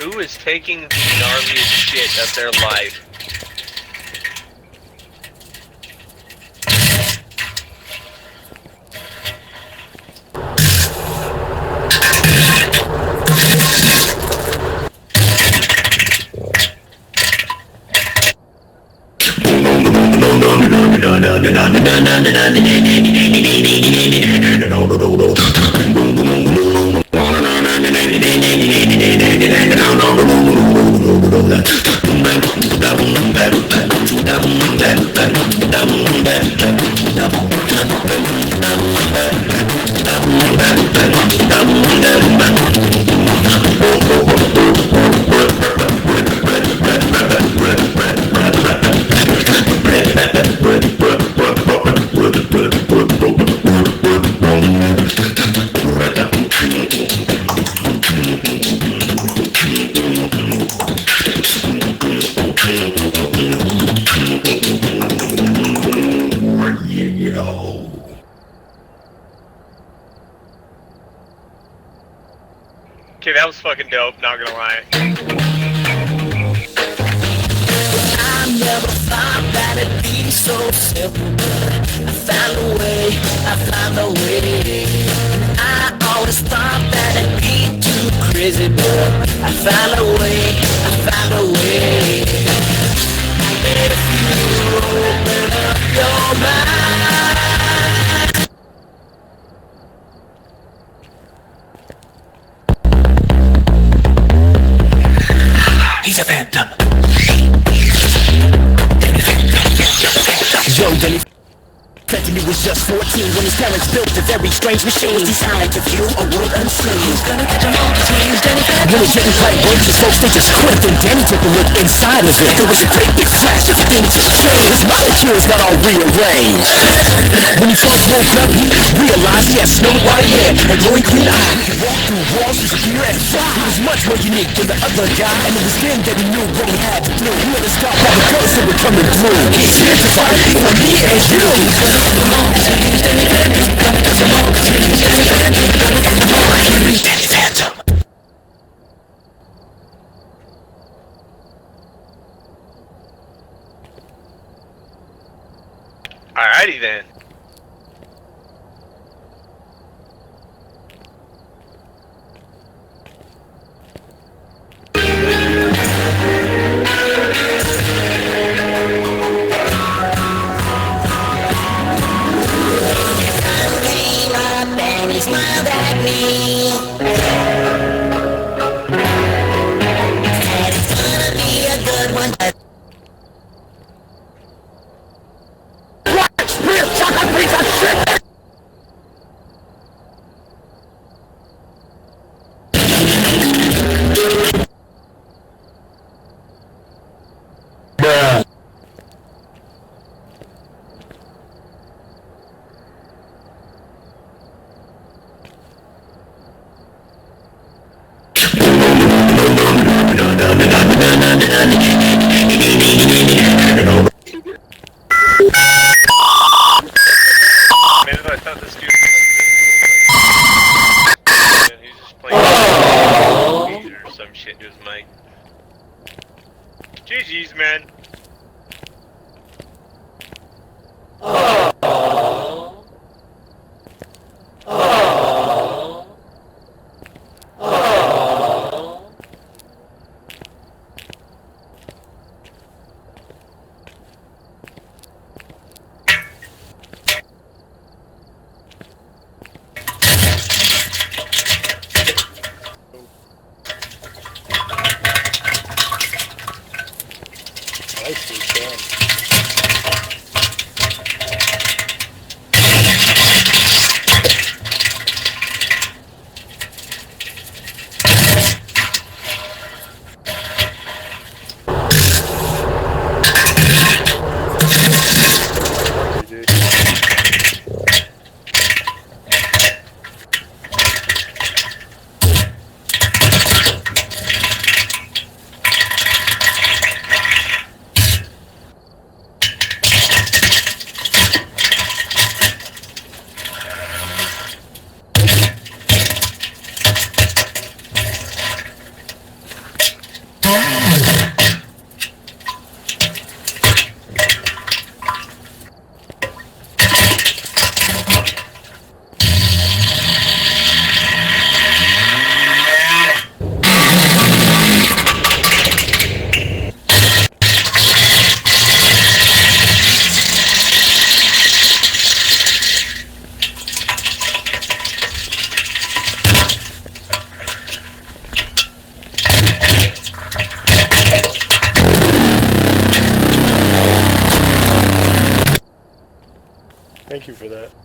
Who is taking the gnarliest shit of their life? Okay, that was fucking dope, not gonna lie. I never thought that it'd be so simple, but I found a way, I found a way. I always thought that it'd be too crazy, but I found a way, I found a way. If you open up your mind. He's a phantom. Yo, Danny Fentanyl was just 14 when his parents built a very strange machine designed to view a world unseen. Who's gonna catch 'em all? When it didn't quite work, his folks they just quit. Then Danny took a look inside of it. There was a great big flash, everything just changed. His molecules got all rearranged. When he first woke up, he realized he had snow white hair and glowing green eyes. He walked through walls, his fear and fly. He was much more unique than the other guy, and it was then that he knew what he had to do. He had to stop all the ghosts that were coming through. He's here to find me and me and you. Danny Phantom. Alrighty then. He smiled at me. Said it's gonna be a good one. Real chocolate pizza shit. I thought this dude was like this. And he's just playing or some shit to his mic. GG's, man. Thank you for that.